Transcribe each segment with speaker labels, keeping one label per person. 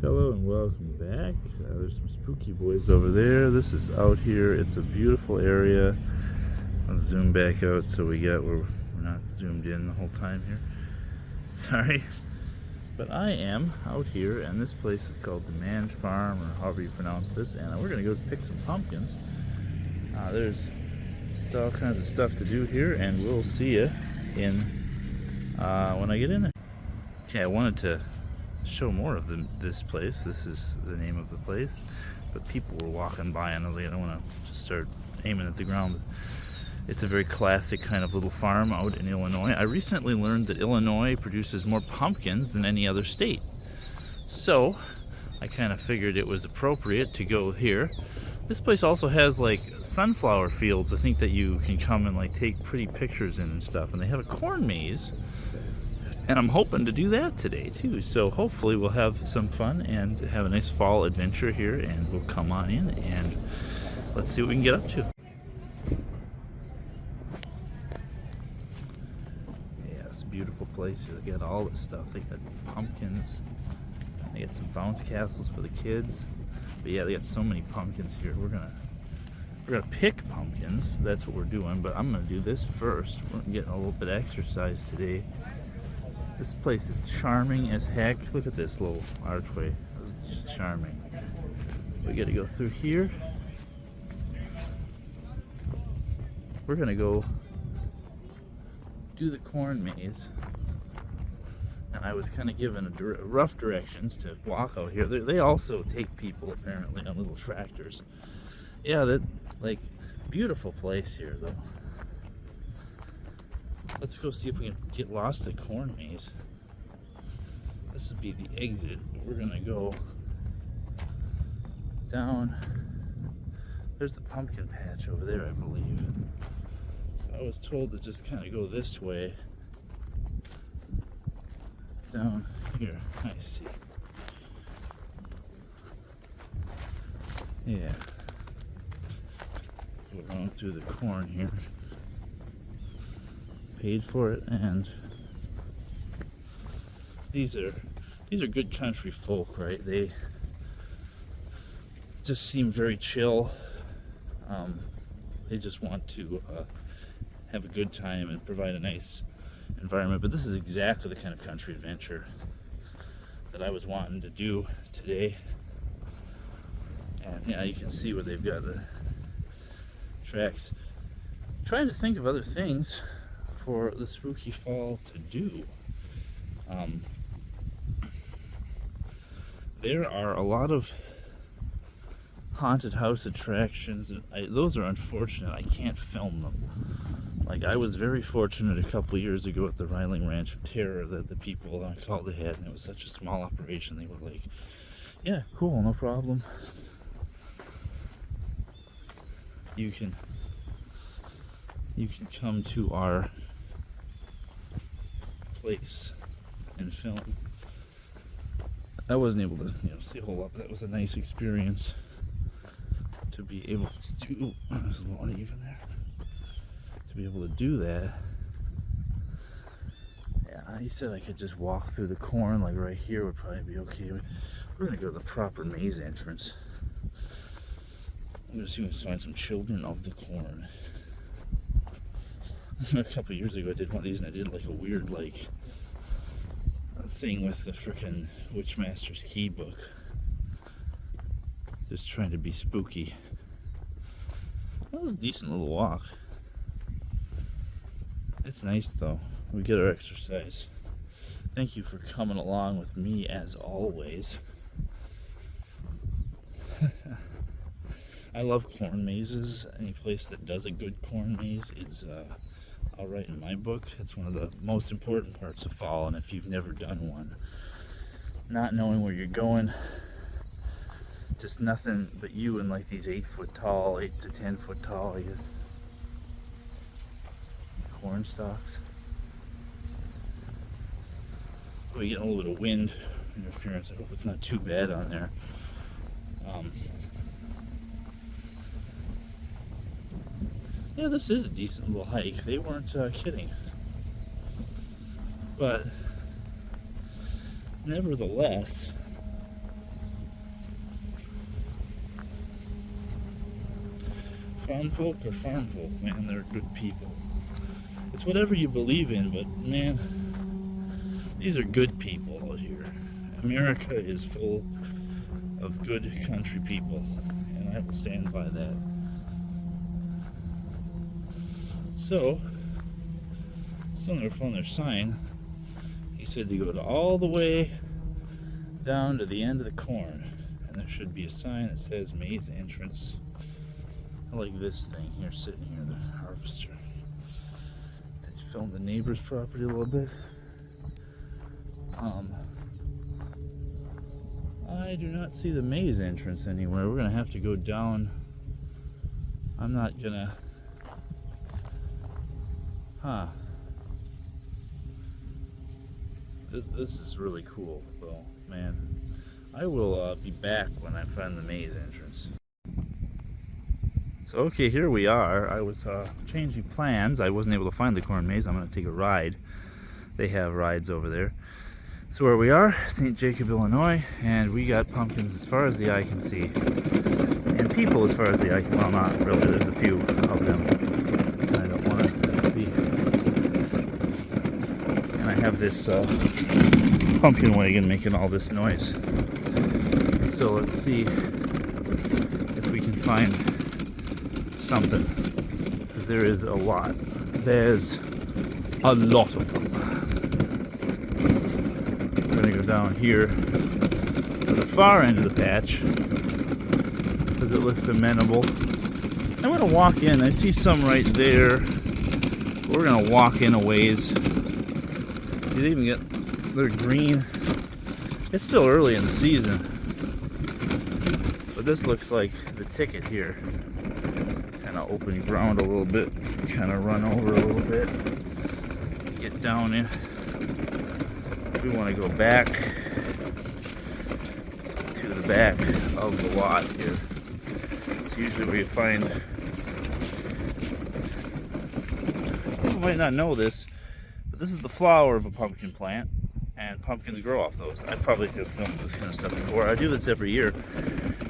Speaker 1: Hello and welcome back. There's some spooky boys over there. This is out here. It's a beautiful area. I'll zoom back out so we're not zoomed in the whole time here. Sorry. But I am out here, and this place is called DeMange Farm, or however you pronounce this, and we're going to go pick some pumpkins. There's all kinds of stuff to do here, and we'll see you in when I get in there. Okay, I wanted to show more of this place. This is the name of the place, but people were walking by, and I was like, I don't want to just start aiming at the ground. It's a very classic kind of little farm out in Illinois. I recently learned that Illinois produces more pumpkins than any other state, so I kind of figured it was appropriate to go here. This place also has like sunflower fields, I think, that you can come and like take pretty pictures in and stuff, and they have a corn maze, and I'm hoping to do that today too. So hopefully we'll have some fun and have a nice fall adventure here, and we'll come on in and let's see what we can get up to. Yeah, it's a beautiful place here. They got all this stuff. They got pumpkins, they got some bounce castles for the kids. But yeah, they got so many pumpkins here. We're gonna pick pumpkins. That's what we're doing. But I'm gonna do this first. We're getting a little bit of exercise today. This place is charming as heck. Look at this little archway. This is just charming. We gotta go through here. We're gonna go do the corn maze. And I was kind of given rough directions to walk out here. They also take people apparently on little tractors. Yeah, that like beautiful place here though. Let's go see if we can get lost at corn maze. This would be the exit. We're gonna go down. There's the pumpkin patch over there, I believe. So I was told to just kind of go this way. Down here, I see. Yeah. Go around through the corn here. Paid for it, and these are good country folk, right? They just seem very chill. They just want to have a good time and provide a nice environment. But this is exactly the kind of country adventure that I was wanting to do today. And yeah, you can see where they've got the tracks. Trying to think of other things for the spooky fall to do. There are a lot of haunted house attractions. Those are unfortunate. I can't film them. Like, I was very fortunate a couple years ago at the Riling Ranch of Terror that the people on call they had, and it was such a small operation. They were like, yeah, cool, no problem. You can come to our place and film. I wasn't able to, see a whole lot, but that was a nice experience to be able to do. There's a lot of you in there. To be able to do that. Yeah, he said I could just walk through the corn, like right here would probably be okay. We're gonna go to the proper maze entrance. I'm gonna see if we can find some children of the corn. A couple of years ago I did one of these, and I did like a weird thing with the frickin' Witchmaster's Key book. Just trying to be spooky. That was a decent little walk. It's nice though. We get our exercise. Thank you for coming along with me as always. I love corn mazes. Any place that does a good corn maze is all right in my book. It's one of the most important parts of fall, and if you've never done one, not knowing where you're going, just nothing but you and like these 8 to 10 foot tall, I guess, corn stalks. We get a little bit of wind interference. I hope it's not too bad on there. Yeah, this is a decent little hike. They weren't kidding. But nevertheless, Farm folk or farm folk, man, they're good people. It's whatever you believe in, but man, these are good people out here. America is full of good country people, and I will stand by that. So, someone found their sign. He said to go all the way down to the end of the corn, and there should be a sign that says maize entrance. I like this thing here, sitting here, the harvester. They filmed the neighbor's property a little bit. I do not see the maize entrance anywhere. We're gonna have to go down. I'm not gonna. This is really cool, though, man. I will be back when I find the maize entrance. So, okay, here we are. I was changing plans. I wasn't able to find the corn maze. I'm going to take a ride. They have rides over there. So where we are, St. Jacob, Illinois, and we got pumpkins as far as the eye can see. And people as far as the eye can, well, not really. There's a few of them. I don't want to be... And I have this pumpkin wagon making all this noise. So let's see if we can find something, because there is a lot. There's a lot of them. We're gonna go down here to the far end of the patch because it looks amenable. I'm gonna walk in. I see some right there. We're gonna walk in a ways. See, they even get, they're green. It's still early in the season, but this looks like the ticket here. Kind of open ground a little bit, kind of run over a little bit, get down in. We want to go back to the back of the lot here. It's usually where you find, people might not know this, but this is the flower of a pumpkin plant, and pumpkins grow off those. I probably could have filmed this kind of stuff before. I do this every year.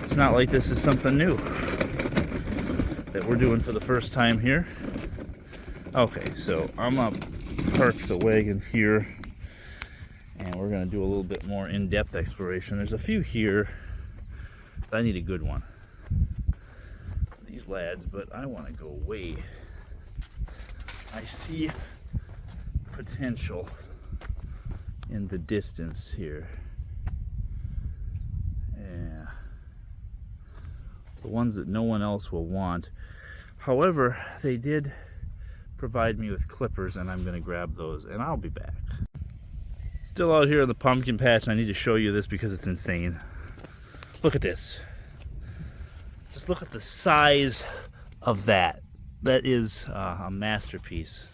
Speaker 1: It's not like this is something new that we're doing for the first time here. Okay, so I'm gonna park the wagon here, and we're gonna do a little bit more in-depth exploration. There's a few here. I need a good one. These lads, but I want to go way. I see potential in the distance here. Yeah. The ones that no one else will want. However, they did provide me with clippers, and I'm going to grab those, and I'll be back. Still out here in the pumpkin patch, and I need to show you this because it's insane. Look at this. Just look at the size of that. That is a masterpiece.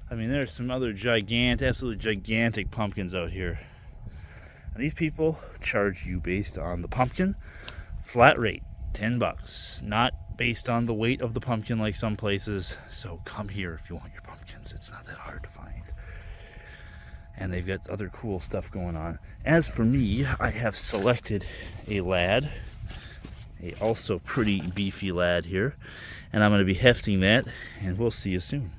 Speaker 1: I mean, there's some other gigantic, absolutely gigantic pumpkins out here. And these people charge you based on the pumpkin. Flat rate, $10. Not based on the weight of the pumpkin like some places. So come here if you want your pumpkins. It's not that hard to find. And they've got other cool stuff going on. As for me, I have selected a lad. A also pretty beefy lad here. And I'm going to be hefting that. And we'll see you soon.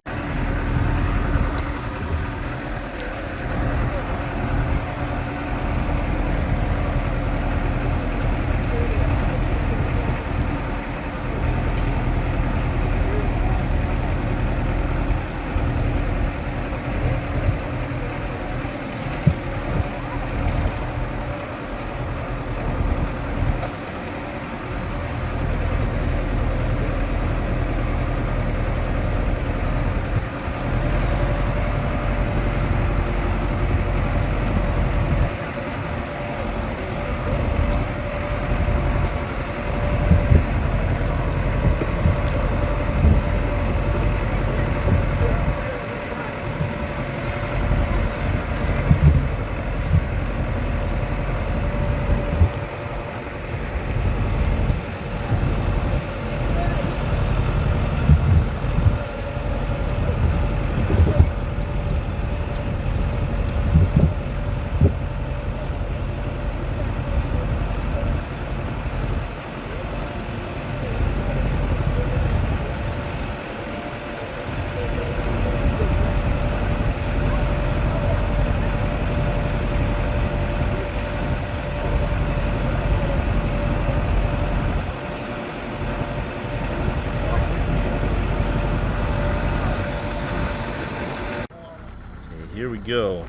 Speaker 1: go.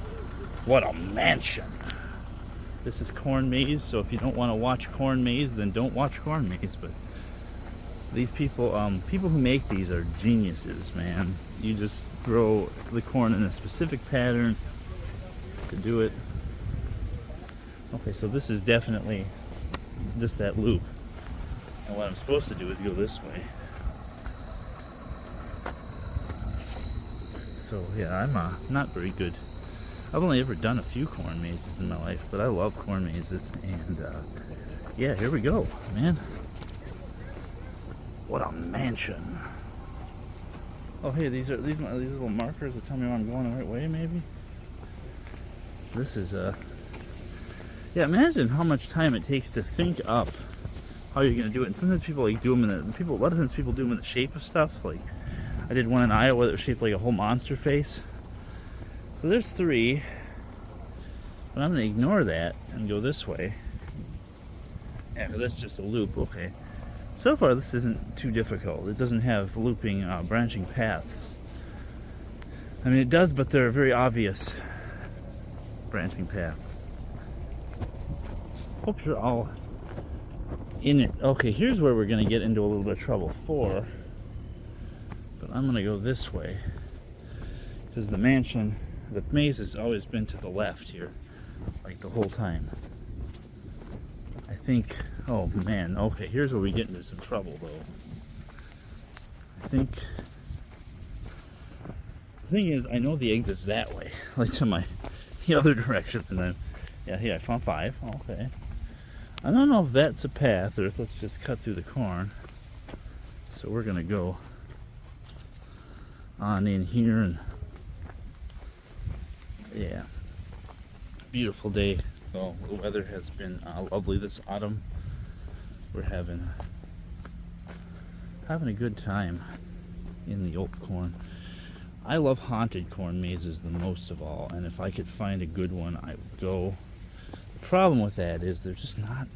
Speaker 1: What a mansion. This is corn maze, so if you don't want to watch corn maze, then don't watch corn maze. But these people, people who make these are geniuses, man. You just grow the corn in a specific pattern to do it. Okay, so this is definitely just that loop. And what I'm supposed to do is go this way. So yeah, I'm not very good. I've only ever done a few corn mazes in my life, but I love corn mazes. And yeah, here we go, man. What a mansion. Oh hey, these little markers that tell me I'm going the right way, maybe? This is yeah, imagine how much time it takes to think up how you're gonna do it. And sometimes people like do them a lot of times people do them in the shape of stuff. Like I did one in Iowa that was shaped like a whole monster face. So there's 3, but I'm gonna ignore that and go this way. Yeah, that's just a loop. Okay. So far, this isn't too difficult. It doesn't have looping, branching paths. I mean, it does, but they're very obvious branching paths. Hope you're all in it. Okay, here's where we're going to get into a little bit of trouble. 4. But I'm going to go this way. Because the maze has always been to the left here. Like the whole time. I think, oh man, okay, here's where we get into some trouble though. I think, the thing is, I know the exit's that way, like to the other direction, and then, yeah, here, I found 5, okay. I don't know if that's a path, or if let's just cut through the corn. So we're gonna go on in here, and, yeah, beautiful day. Well, the weather has been lovely this autumn. We're having a good time in the old corn. I love haunted corn mazes the most of all, and if I could find a good one, I would go. The problem with that is they're just not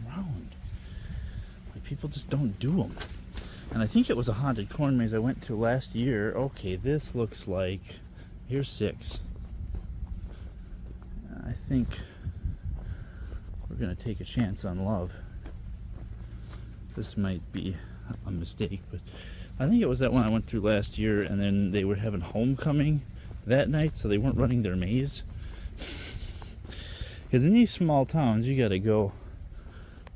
Speaker 1: around. Like, people just don't do them. And I think it was a haunted corn maze I went to last year. Okay, this looks like, here's 6. I think we're going to take a chance on love. This might be a mistake, but I think it was that one I went through last year, and then they were having homecoming that night, so they weren't running their maze. Because in these small towns, you got to go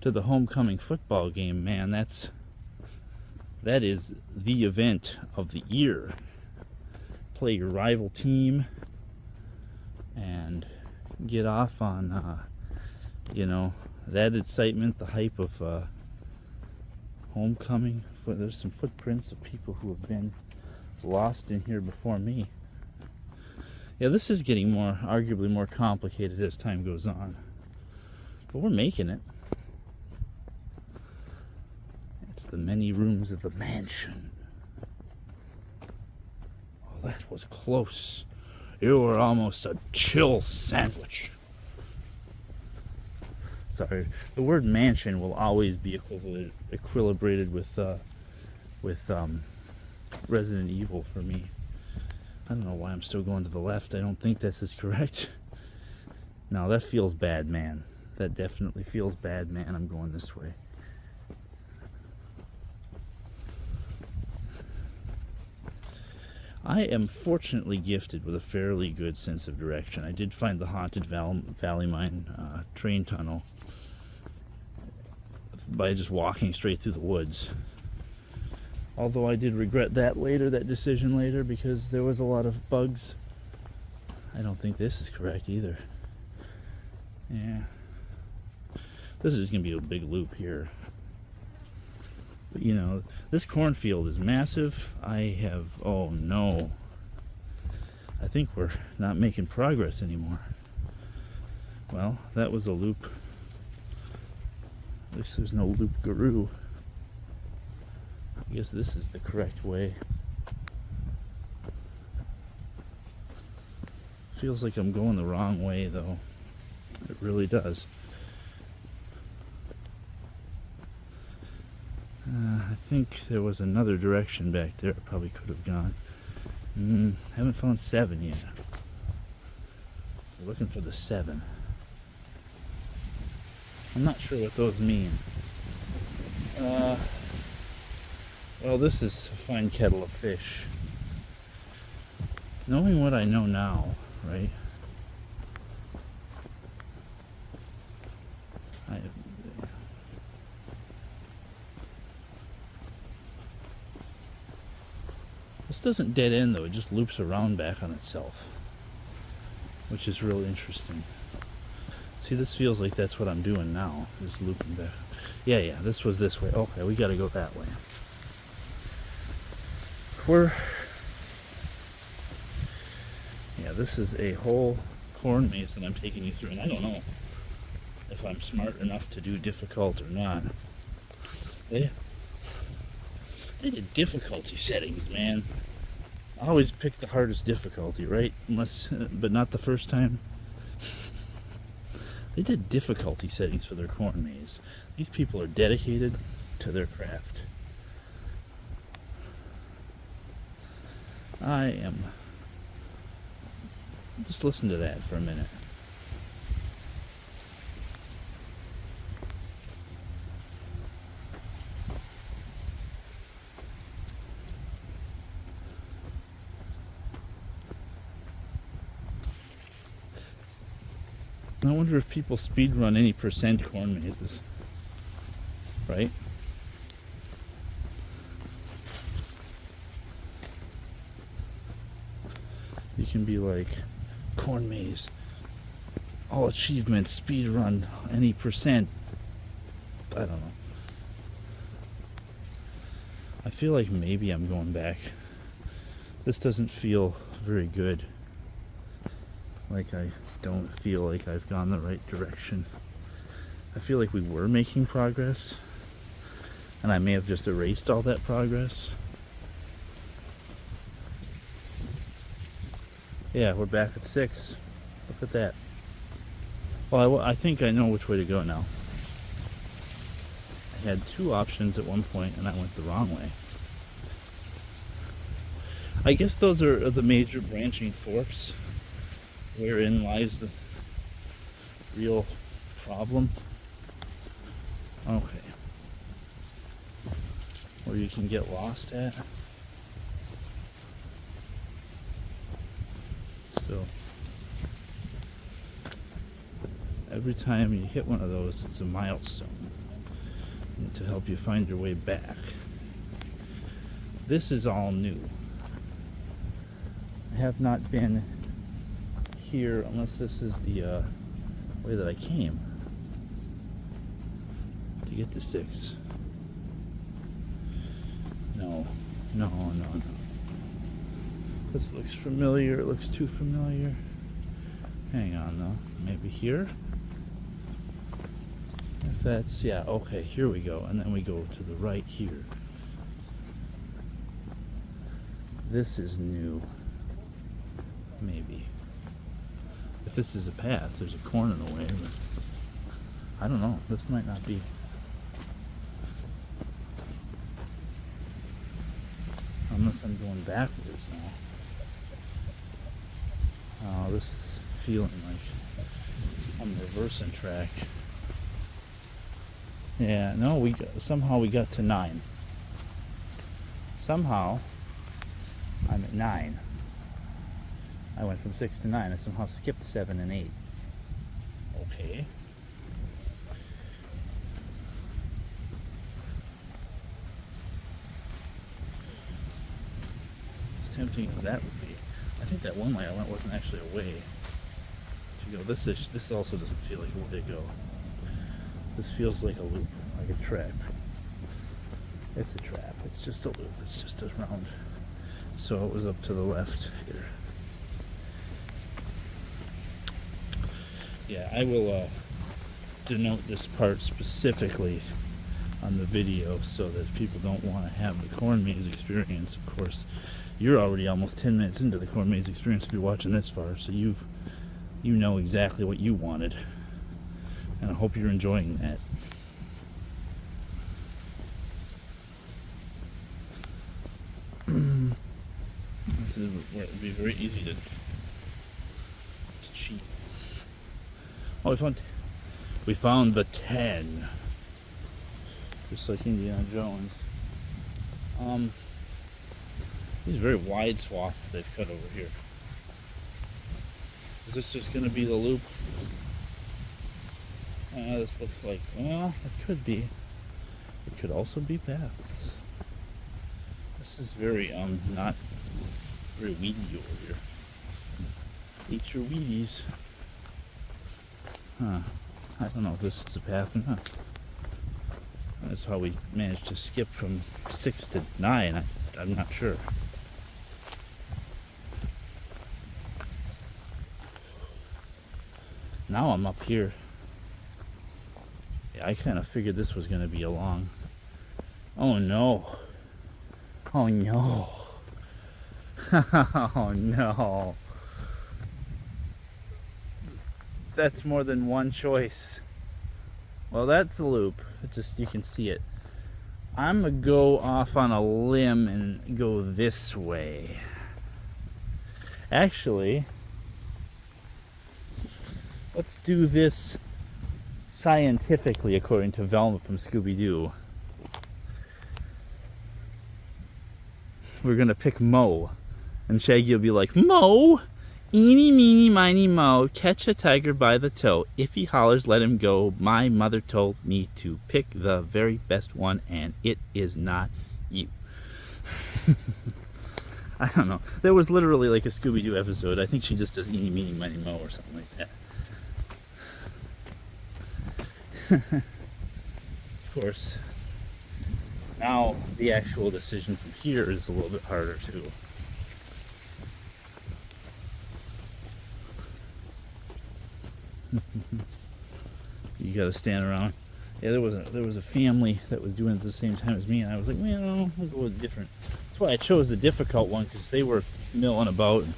Speaker 1: to the homecoming football game, man. That is the event of the year. Play your rival team and get off on that excitement, the hype of homecoming. There's some footprints of people who have been lost in here before me. Yeah, this is getting arguably more complicated as time goes on, but we're making it. It's the many rooms of the mansion. Oh, that was close. You were almost a chill sandwich. Sorry, the word mansion will always be equilibrated with Resident Evil for me. I don't know why I'm still going to the left. I don't think this is correct. No, that feels bad, man. That definitely feels bad, man. I'm going this way. I am fortunately gifted with a fairly good sense of direction. I did find the haunted Valley Mine train tunnel by just walking straight through the woods. Although I did regret that decision later, because there was a lot of bugs. I don't think this is correct either. Yeah. This is going to be a big loop here. But this cornfield is massive. Oh no. I think we're not making progress anymore. Well, that was a loop. At least there's no loop guru. I guess this is the correct way. Feels like I'm going the wrong way, though. It really does. I think there was another direction back there I probably could have gone. Haven't found 7 yet. We're looking for the 7. I'm not sure what those mean. Well, this is a fine kettle of fish. Knowing what I know now, right? This doesn't dead end though, it just loops around back on itself, which is real interesting. See, this feels like that's what I'm doing now, is looping back. Yeah, this was this way. Okay, we gotta go that way. Yeah, this is a whole corn maze that I'm taking you through, and I don't know if I'm smart enough to do difficult or not. They did difficulty settings, man. I always pick the hardest difficulty, right? But not the first time. They did difficulty settings for their corn maze. These people are dedicated to their craft. Just listen to that for a minute. I wonder if people speed run any percent corn mazes, right? You can be like, corn maze, all achievements, speed run any percent. I don't know. I feel like maybe I'm going back. This doesn't feel very good. Like I don't feel like I've gone the right direction. I feel like we were making progress, and I may have just erased all that progress. Yeah, we're back at 6. Look at that. Well, I think I know which way to go now. I had 2 options at one point, and I went the wrong way. I guess those are the major branching forks, wherein lies the real problem. Okay. Where you can get lost at. So, every time you hit one of those, it's a milestone to help you find your way back. This is all new. I have not been here unless this is the way that I came to get to 6. No. This looks familiar. It looks too familiar. Hang on though. Maybe here? If that's, yeah, okay, here we go. And then we go to the right here. This is new. Maybe. If this is a path, there's a corn in the way, but I don't know. This might not be. Unless I'm going backwards now. Oh, this is feeling like I'm reversing track. Yeah, no, somehow we got to 9. Somehow I'm at 9. I went from 6 to 9. I somehow skipped 7 and 8. Okay. As tempting as that would be. I think that one way I went wasn't actually a way to go. This also doesn't feel like a way to go. This feels like a loop, like a trap. It's a trap. It's just a loop. It's just a round. So it was up to the left here. Yeah, I will denote this part specifically on the video so that people don't want to have the corn maze experience. Of course, you're already almost 10 minutes into the corn maze experience if you're watching this far, so you know exactly what you wanted, and I hope you're enjoying that. This is where it would be very easy to cheat. Oh, we found the 10. Just like Indiana Jones. These very wide swaths they've cut over here. Is this just going to be the loop? This looks like, well, it could be. It could also be paths. This is very, not very weedy over here. Eat your Wheaties. Huh. I don't know if this is a path or not. That's how we managed to skip from 6 to 9. I'm not sure. Now I'm up here. Yeah, I kind of figured this was going to be a long. Oh no. Oh no. Oh no. That's more than one choice. Well, that's a loop. It just, you can see it. I'm gonna go off on a limb and go this way. Actually, let's do this scientifically according to Velma from Scooby-Doo. We're gonna pick Mo, and Shaggy will be like, Mo! Eeny, meeny, miny, mo, catch a tiger by the toe. If he hollers, let him go. My mother told me to pick the very best one, and it is not you. I don't know. There was literally like a Scooby-Doo episode. I think she just does eeny, meeny, miny, mo or something like that. Of course, now the actual decision from here is a little bit harder too. You gotta stand around. Yeah, there was a family that was doing it at the same time as me, and I was like, well, I'll go with different. That's why I chose the difficult one, because they were milling about. And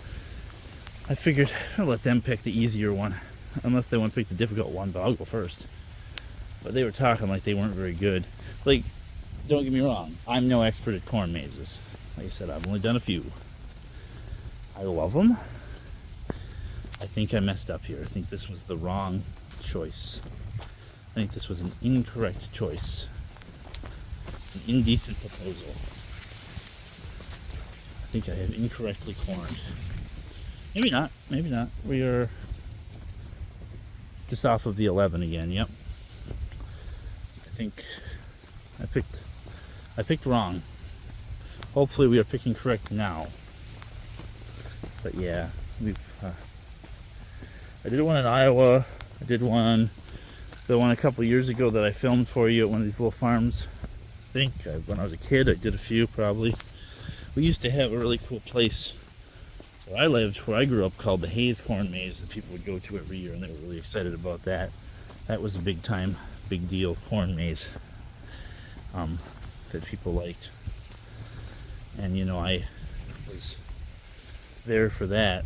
Speaker 1: I figured I'll let them pick the easier one, unless they want to pick the difficult one. But I'll go first. But they were talking like they weren't very good. Like, don't get me wrong, I'm no expert at corn mazes. Like I said, I've only done a few. I love them. I think I messed up here. I think this was the wrong choice. I think this was an incorrect choice. An indecent proposal. I think I have incorrectly corned. Maybe not. Maybe not. We are just off of the 11 again. Yep. I think I picked wrong. Hopefully we are picking correct now. But yeah, I did one in Iowa. I did one, the one a couple years ago that I filmed for you at one of these little farms. I think when I was a kid, I did a few probably. We used to have a really cool place where I lived, where I grew up, called the Hayes Corn Maze that people would go to every year, and they were really excited about that. That was a big time, big deal corn maze that people liked. And you know, I was there for that.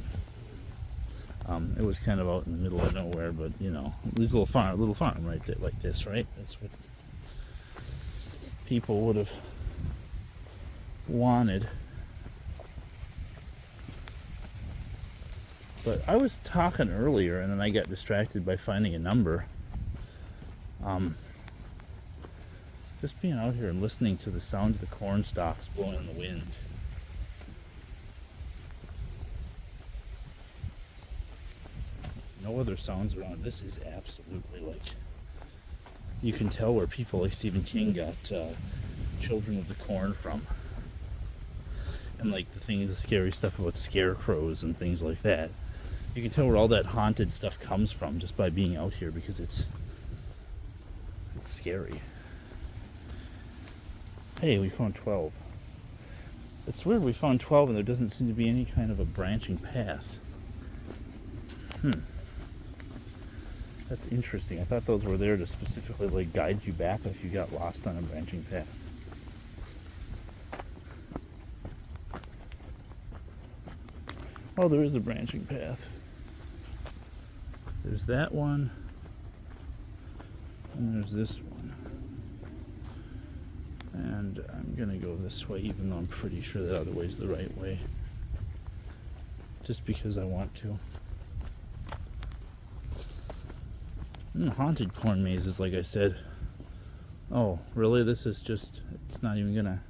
Speaker 1: It was kind of out in the middle of nowhere, but you know, this little farm right there, like this, right? That's what people would have wanted. But I was talking earlier, and then I got distracted by finding a number. Just being out here and listening to the sounds of the corn stalks blowing in the wind. No other sounds around. This is absolutely like, you can tell where people like Stephen King got Children of the Corn from. And like the scary stuff about scarecrows and things like that. You can tell where all that haunted stuff comes from just by being out here, because it's scary. Hey, we found 12. It's weird, we found 12 and there doesn't seem to be any kind of a branching path. That's interesting. I thought those were there to specifically like guide you back if you got lost on a branching path. Oh, there is a branching path. There's that one, and there's this one. And I'm gonna go this way, even though I'm pretty sure the other way's the right way. Just because I want to. Haunted corn mazes, like I said. Oh, really? This is just, it's not even gonna...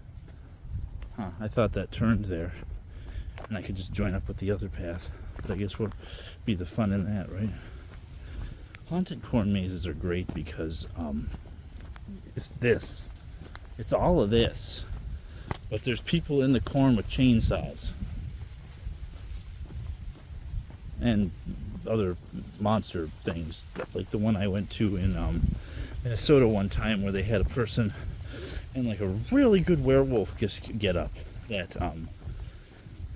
Speaker 1: Huh, I thought that turned there. And I could just join up with the other path. But I guess what would be the fun in that, right? Haunted corn mazes are great because it's this. It's all of this. But there's people in the corn with chainsaws. And other monster things. Like the one I went to in Minnesota one time where they had a person in like a really good werewolf get up that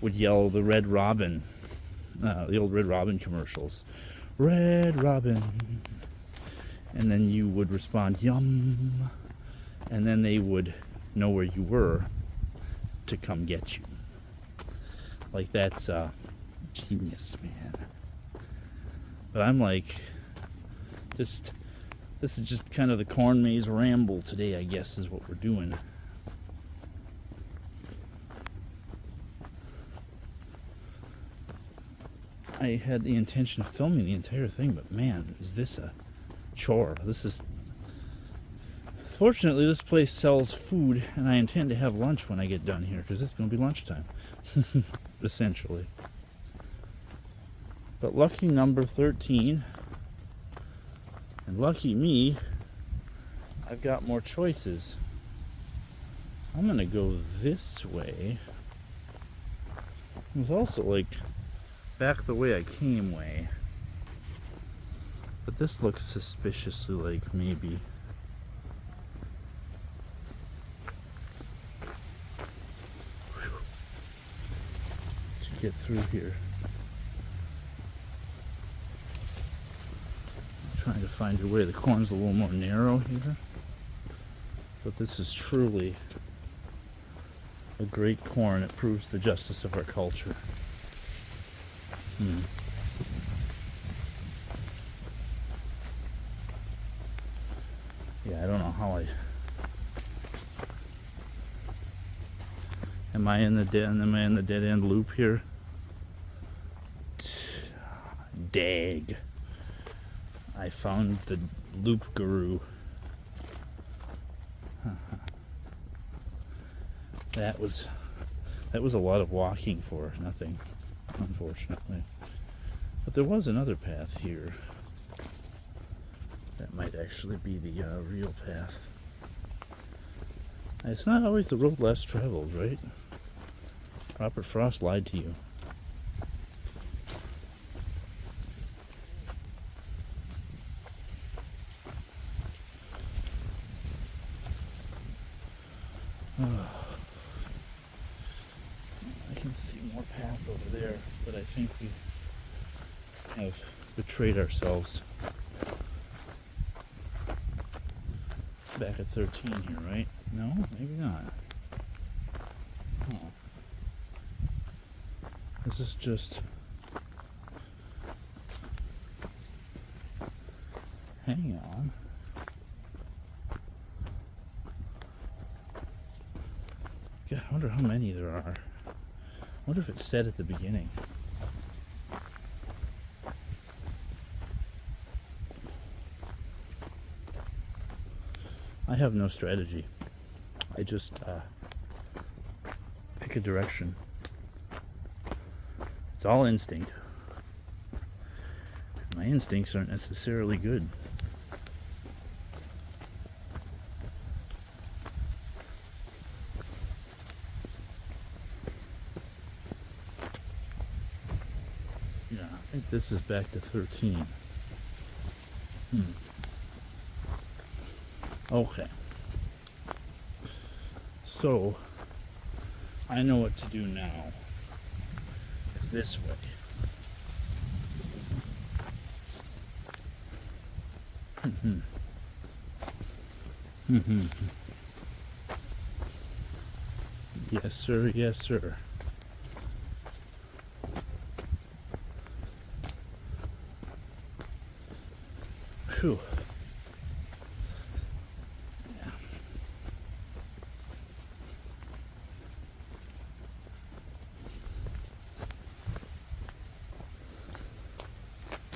Speaker 1: would yell the Red Robin, the old Red Robin commercials. Red Robin. And then you would respond, yum. And then they would know where you were to come get you. Like, that's genius, man. But I'm like, this is just kind of the corn maze ramble today, I guess, is what we're doing. I had the intention of filming the entire thing, but man, is this a chore. Fortunately, this place sells food, and I intend to have lunch when I get done here, because it's going to be lunchtime, essentially. But lucky number 13, and lucky me, I've got more choices. I'm going to go this way. There's also, like, back the way I came way. But this looks suspiciously like maybe. To get through here. I'm trying to find your way. The corn's a little more narrow here. But this is truly a great corn. It proves the justice of our culture. Yeah, I don't know how I... Am I in the dead end loop here? Dag. I found the loop guru. That was a lot of walking for nothing, unfortunately. But there was another path here. That might actually be the real path. It's not always the road less traveled, right? Robert Frost lied to you. I can see more path over there, but I think we have betrayed ourselves. Back at 13 here, right? No, maybe not. Oh. This is just... Hang on. God, I wonder how many there are. I wonder if it said at the beginning. I have no strategy. I just pick a direction. It's all instinct. My instincts aren't necessarily good. Yeah, I think this is back to 13. Okay. So, I know what to do now. It's this way. Yes, sir. Yes, sir. Whew.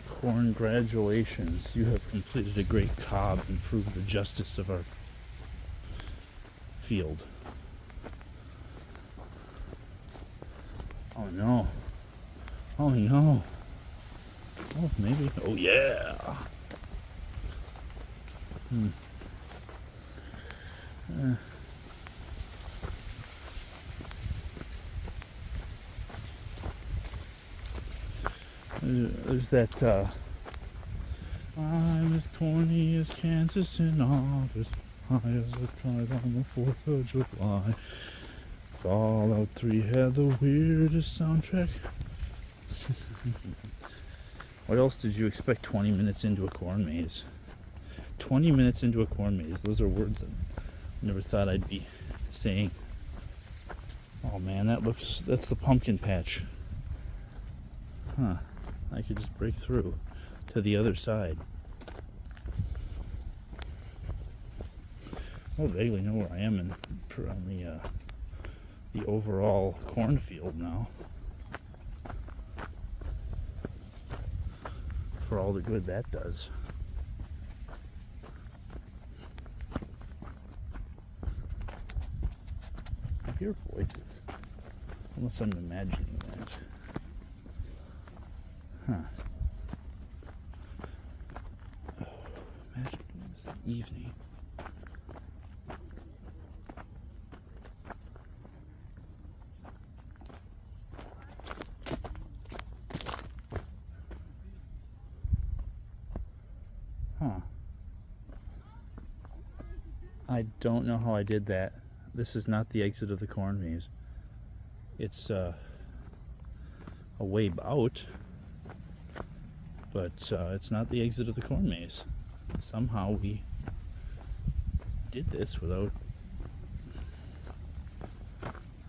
Speaker 1: Corn Congratulations, you have completed a great cob and proved the justice of our field. Oh no. Oh no. Oh, maybe. Oh yeah. There's that, I'm as corny as Kansas in August, high as a kite on the 4th of July. Fallout 3 had the weirdest soundtrack. What else did you expect 20 minutes into a corn maze? 20 minutes into a corn maze. Those are words that I never thought I'd be saying. Oh man, that's the pumpkin patch. Huh. I could just break through to the other side. I vaguely know where I am on the overall cornfield now. For all the good that does. I hear voices, unless I'm imagining that. Huh. Oh, imagine doing this in the evening. Huh. I don't know how I did that. This is not the exit of the corn maze. It's a way out, but it's not the exit of the corn maze. Somehow we did this without...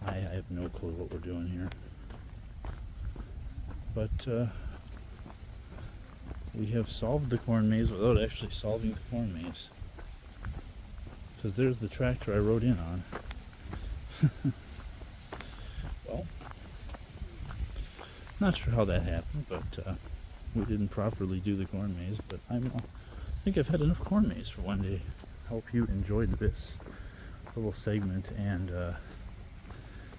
Speaker 1: I have no clue what we're doing here. But we have solved the corn maze without actually solving the corn maze. Because there's the tractor I rode in on. Well, not sure how that happened, but we didn't properly do the corn maze. But I think I've had enough corn maze for one day. Hope you enjoyed this little segment, and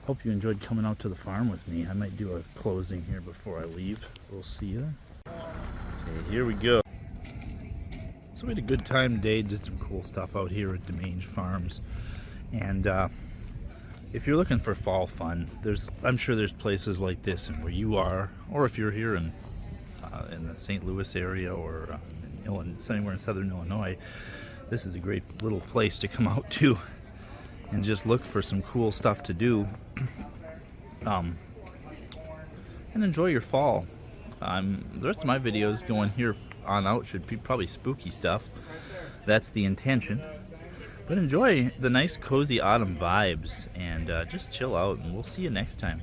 Speaker 1: hope you enjoyed coming out to the farm with me. I might do a closing here before I leave. We'll see you then. Okay, here we go. So we had a good time today, did some cool stuff out here at DeMange Farms. And if you're looking for fall fun, I'm sure there's places like this and where you are, or if you're here in the St. Louis area or anywhere in southern Illinois, this is a great little place to come out to and just look for some cool stuff to do and enjoy your fall. The rest of my videos going here on out should be probably spooky stuff. That's the intention. But enjoy the nice cozy autumn vibes and just chill out, and we'll see you next time.